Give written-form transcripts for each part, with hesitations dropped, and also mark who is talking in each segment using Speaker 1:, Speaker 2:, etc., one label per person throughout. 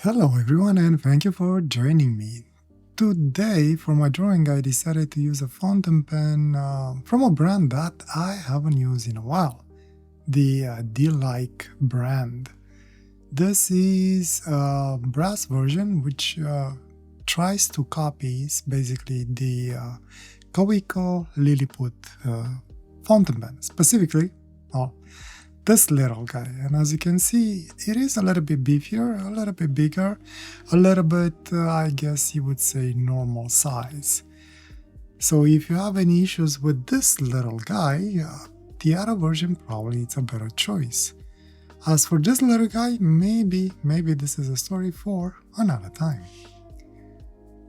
Speaker 1: Hello everyone and thank you for joining me. Today for my drawing I decided to use a fountain pen from a brand that I haven't used in a while, the DeLike brand. This is a brass version which tries to copy basically the Kawiko Lilliput fountain pen, specifically this little guy. And as you can see, it is a little bit beefier, a little bit bigger, a little bit, I guess you would say, normal size. So if you have any issues with this little guy, the other version probably is a better choice. As for this little guy, maybe this is a story for another time.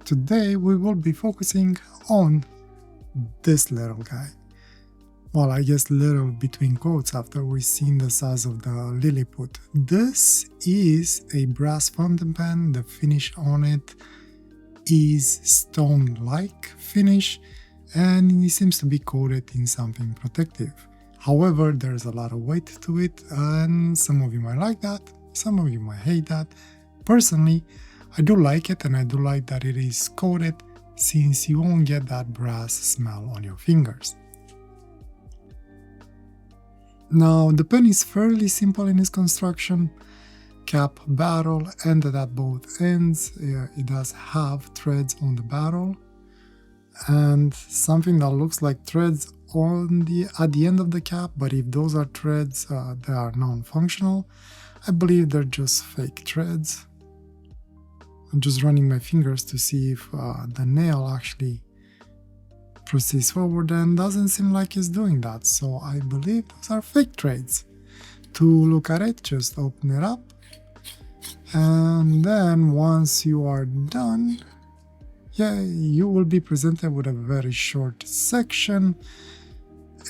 Speaker 1: Today we will be focusing on this little guy. Well, I guess little between quotes after we've seen the size of the Lilliput. This is a brass fountain pen. The finish on it is stone-like finish and it seems to be coated in something protective. However, there's a lot of weight to it and some of you might like that, some of you might hate that. Personally, I do like it and I do like that it is coated since you won't get that brass smell on your fingers. Now, the pen is fairly simple in its construction. Cap, barrel, ended at both ends. It does have threads on the barrel and something that looks like threads at the end of the cap, but if those are threads, they are non-functional. I believe they're just fake threads. I'm just running my fingers to see if the nail actually proceeds forward and doesn't seem like it's doing that, so I believe those are fake threads. To look at it, just open it up and then once you are done, you will be presented with a very short section,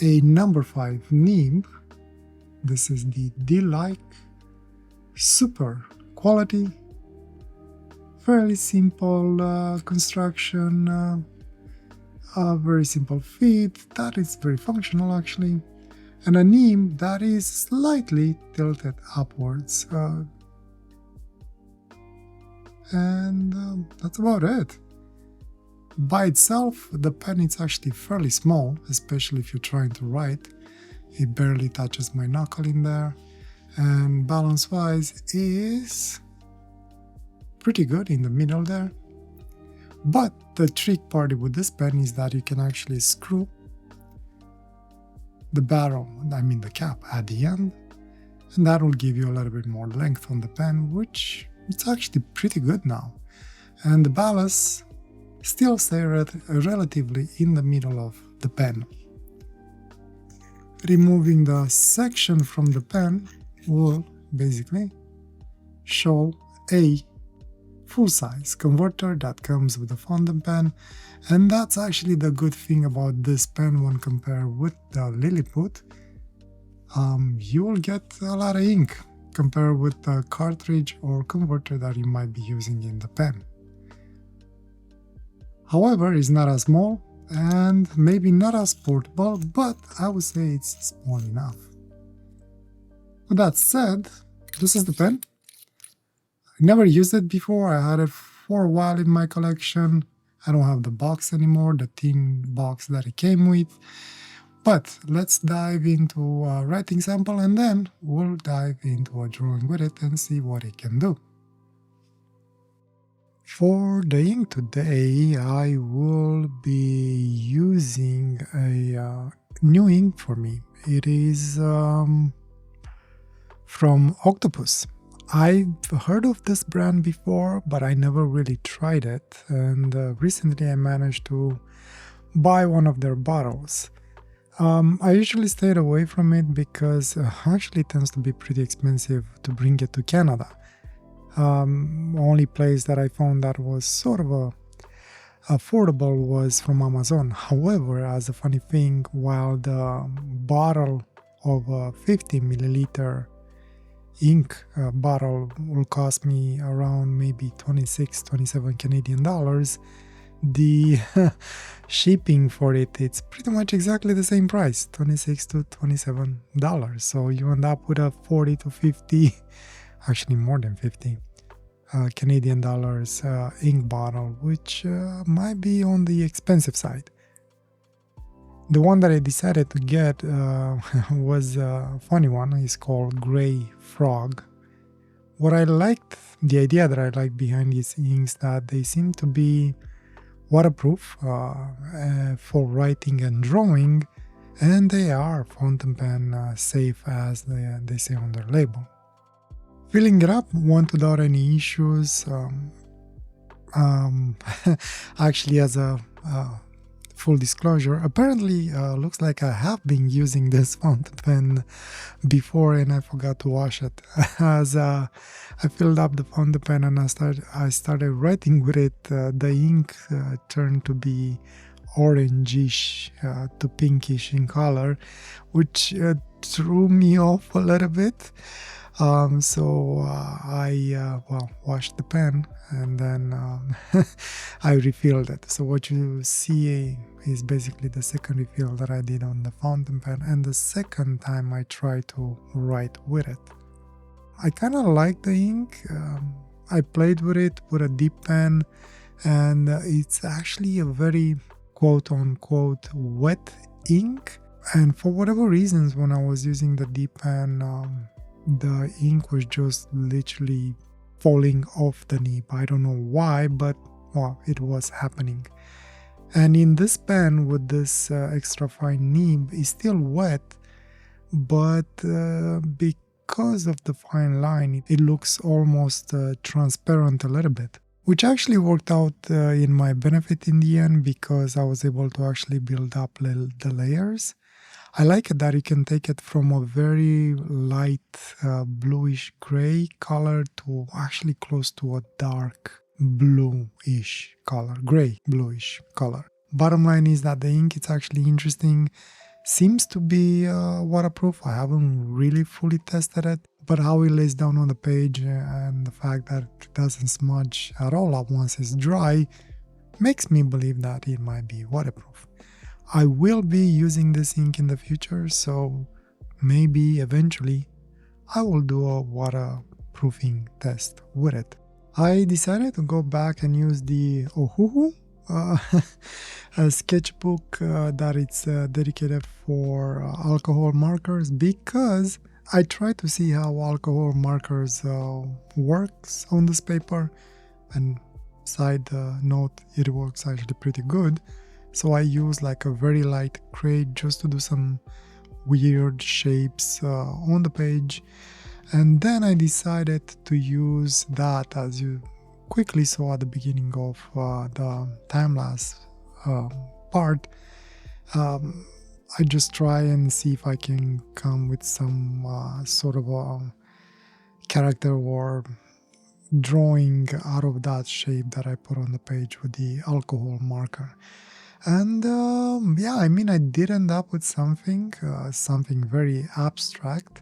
Speaker 1: a number 5 nib. This is the DeLike super quality, fairly simple construction, a very simple fit that is very functional actually, and a nib that is slightly tilted upwards, and that's about it. By itself, the pen is actually fairly small, especially if you're trying to write. It barely touches my knuckle in there, and balance-wise is pretty good in the middle there. But the trick part with this pen is that you can actually screw the barrel, the cap, at the end, and that will give you a little bit more length on the pen, which it's actually pretty good now. And the ballast still stay relatively in the middle of the pen. Removing the section from the pen will basically show a full-size converter that comes with a fountain pen, and that's actually the good thing about this pen when compared with the Lilliput. You will get a lot of ink compared with the cartridge or converter that you might be using in the pen. However, it's not as small and maybe not as portable, but I would say it's small enough. With that said, this is the pen. I never used it before. I had it for a while in my collection. I don't have the box anymore, the tin box that it came with. But let's dive into a writing sample and then we'll dive into a drawing with it and see what it can do. For the ink today, I will be using a new ink for me. It is from Octopus. I've heard of this brand before, but I never really tried it, and recently I managed to buy one of their bottles. I usually stayed away from it because actually it tends to be pretty expensive to bring it to Canada. Only place that I found that was sort of affordable was from Amazon. However, as a funny thing, while the bottle of a 50 milliliter ink bottle will cost me around maybe 26-27 Canadian dollars, the shipping for it's pretty much exactly the same price, $26 to $27. So you end up with a 40 to 50, actually more than 50 Canadian dollars ink bottle, which might be on the expensive side. The one that I decided to get was a funny one. It's called Gray Frog. What I liked, the idea that I liked behind these inks, that they seem to be waterproof for writing and drawing, and they are fountain pen safe, as they say on their label. Filling it up went without any issues. Actually, as a full disclosure, apparently looks like I have been using this fountain pen before and I forgot to wash it. As I filled up the fountain pen and I started writing with it, the ink turned to be orangish to pinkish in color, which threw me off a little bit. So I washed the pen and then I refilled it. So what you see is basically the second refill that I did on the fountain pen, and the second time I tried to write with it. I kind of like the ink. I played with it with a dip pen, and it's actually a very quote-unquote wet ink. And for whatever reasons, when I was using the dip pen, the ink was just literally falling off the nib. I don't know why, but well, it was happening. And in this pen with this extra fine nib, it's still wet, but because of the fine line, it looks almost transparent a little bit, which actually worked out in my benefit in the end, because I was able to actually build up the layers. I like it that you can take it from a very light bluish gray color to actually close to a dark bluish color, gray bluish color. Bottom line is that the ink, it's actually interesting. Seems to be waterproof. I haven't really fully tested it, but how it lays down on the page and the fact that it doesn't smudge at all once it's dry makes me believe that it might be waterproof. I will be using this ink in the future, so maybe eventually I will do a waterproofing test with it. I decided to go back and use the Ohuhu, a sketchbook that it's dedicated for alcohol markers, because I tried to see how alcohol markers works on this paper, and side note, it works actually pretty good. So I use like a very light gray just to do some weird shapes on the page. And then I decided to use that, as you quickly saw at the beginning of the time-lapse part. I just try and see if I can come with some sort of a character or drawing out of that shape that I put on the page with the alcohol marker. And yeah, I mean, I did end up with something very abstract.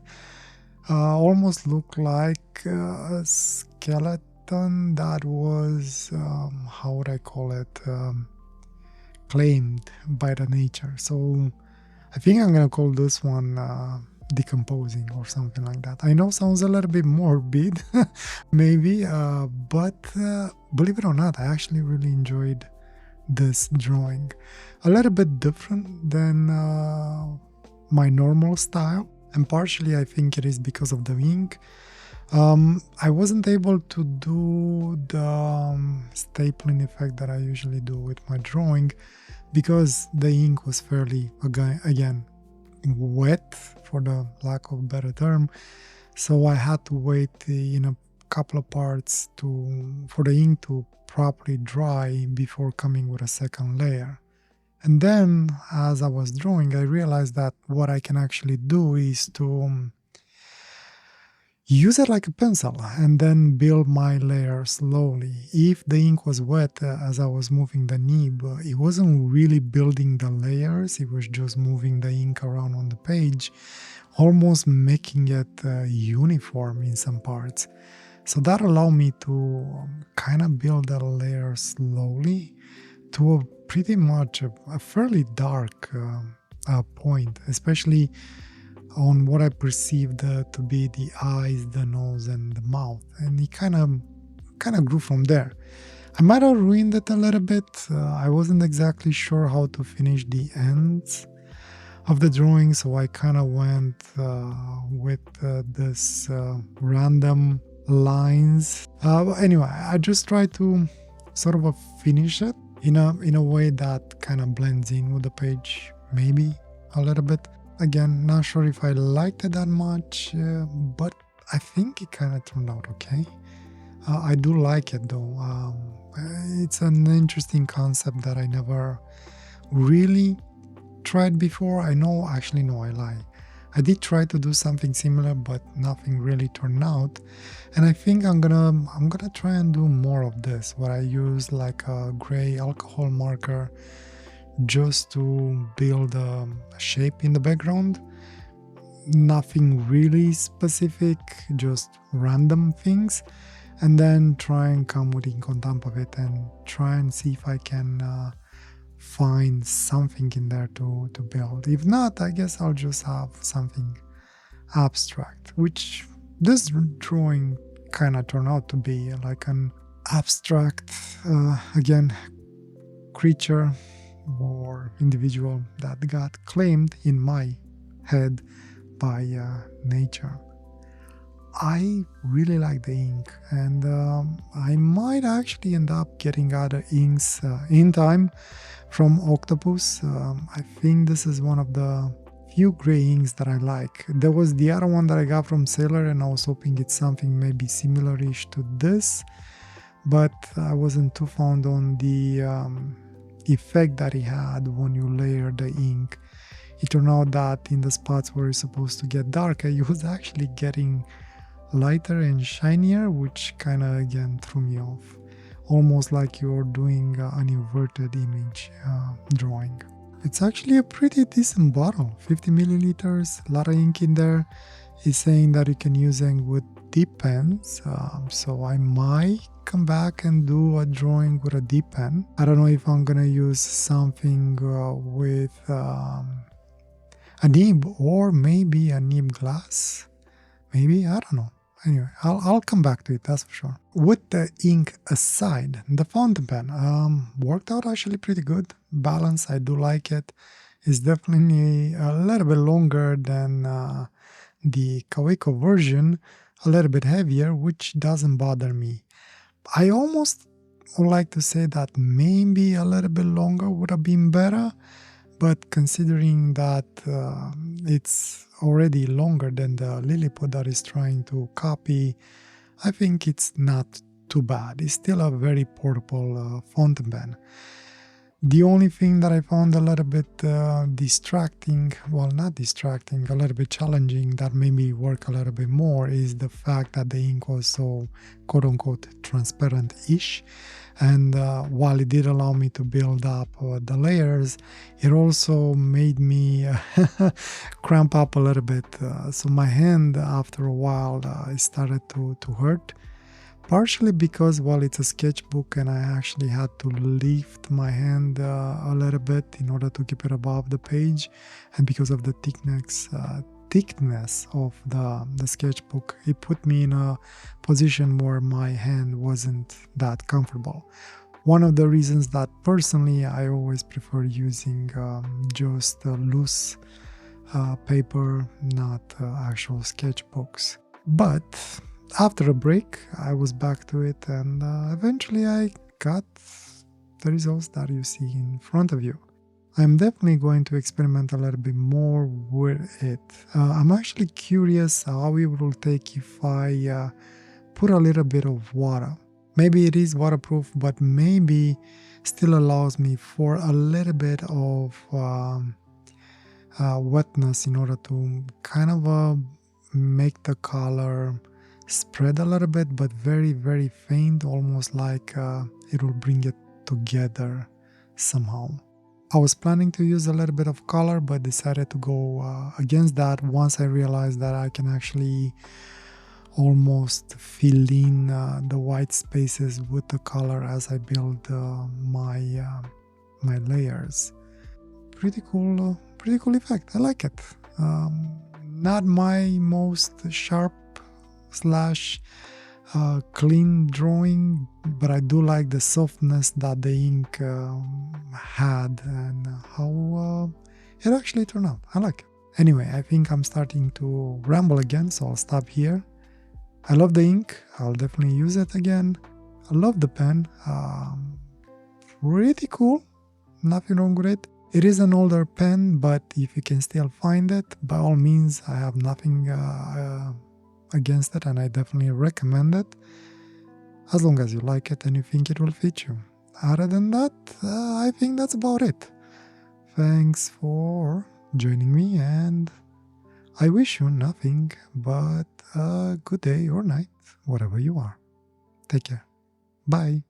Speaker 1: Almost looked like a skeleton that was, how would I call it, claimed by the nature. So I think I'm going to call this one decomposing or something like that. I know sounds a little bit morbid, maybe, but believe it or not, I actually really enjoyed this drawing. A little bit different than my normal style, and partially I think it is because of the ink. I wasn't able to do the stapling effect that I usually do with my drawing, because the ink was fairly, again, wet, for the lack of a better term. So I had to wait in a couple of parts for the ink to properly dry before coming with a second layer. And then as I was drawing, I realized that what I can actually do is to use it like a pencil and then build my layer slowly. If the ink was wet as I was moving the nib, it wasn't really building the layers, it was just moving the ink around on the page, almost making it uniform in some parts. So that allowed me to kind of build the layer slowly to a pretty much a fairly dark point, especially on what I perceived to be the eyes, the nose, and the mouth. And it kind of kind of grew from there. I might have ruined it a little bit. I wasn't exactly sure how to finish the ends of the drawing, so I kind of went with this random lines. But anyway, I just tried to sort of finish it in a way that kind of blends in with the page, maybe a little bit. Again, not sure if I liked it that much, but I think it kind of turned out okay. I do like it though. It's an interesting concept that I never really tried before. I lie. I did try to do something similar, but nothing really turned out. And I think I'm gonna try and do more of this, where I use like a gray alcohol marker just to build a shape in the background. Nothing really specific, just random things. And then try and come with ink on top of it and try and see if I can find something in there to build. If not, I guess I'll just have something abstract, which this drawing kind of turned out to be like an abstract, again, creature or individual that got claimed in my head by nature. I really like the ink, and I might actually end up getting other inks in time from Octopus. I think this is one of the few gray inks that I like. There was the other one that I got from Sailor, and I was hoping it's something maybe similar-ish to this, but I wasn't too fond on the effect that it had when you layer the ink. It turned out that in the spots where it's supposed to get darker, it was actually getting lighter and shinier, which kind of again threw me off. Almost like you're doing an inverted image drawing. It's actually a pretty decent bottle, 50 milliliters, a lot of ink in there. It's saying that you can use it with dip pens, so I might come back and do a drawing with a dip pen. I don't know if I'm gonna use something with a nib or maybe a nib glass. Maybe, I don't know. Anyway, I'll come back to it, that's for sure. With the ink aside, the fountain pen worked out actually pretty good. Balance, I do like it. It's definitely a little bit longer than the Kaweco version, a little bit heavier, which doesn't bother me. I almost would like to say that maybe a little bit longer would have been better, but considering that it's already longer than the Lilliput that is trying to copy, I think it's not too bad. It's still a very portable fountain pen. The only thing that I found a little bit distracting, well, not distracting, a little bit challenging, that made me work a little bit more, is the fact that the ink was so quote-unquote transparent-ish. And while it did allow me to build up the layers, it also made me cramp up a little bit. So my hand, after a while, it started to hurt. Partially because, well, it's a sketchbook and I actually had to lift my hand a little bit in order to keep it above the page, and because of the thickness of the sketchbook, it put me in a position where my hand wasn't that comfortable. One of the reasons that personally I always prefer using just loose paper, not actual sketchbooks. But after a break, I was back to it, and eventually I got the results that you see in front of you. I'm definitely going to experiment a little bit more with it. I'm actually curious how it will take if I put a little bit of water. Maybe it is waterproof, but maybe still allows me for a little bit of wetness in order to kind of make the color spread a little bit, but very, very faint, almost like it will bring it together somehow. I was planning to use a little bit of color, but decided to go against that once I realized that I can actually almost fill in the white spaces with the color as I build my layers. Pretty cool effect. I like it. Not my most sharp / clean drawing, but I do like the softness that the ink had and how it actually turned out. I like it. Anyway, I think I'm starting to ramble again, so I'll stop here. I love the ink. I'll definitely use it again. I love the pen. Pretty cool. Nothing wrong with it. It is an older pen, but if you can still find it, by all means, I have nothing against it, and I definitely recommend it, as long as you like it and you think it will fit you. Other than that, I think that's about it. Thanks for joining me, and I wish you nothing but a good day or night, whatever you are. Take care. Bye.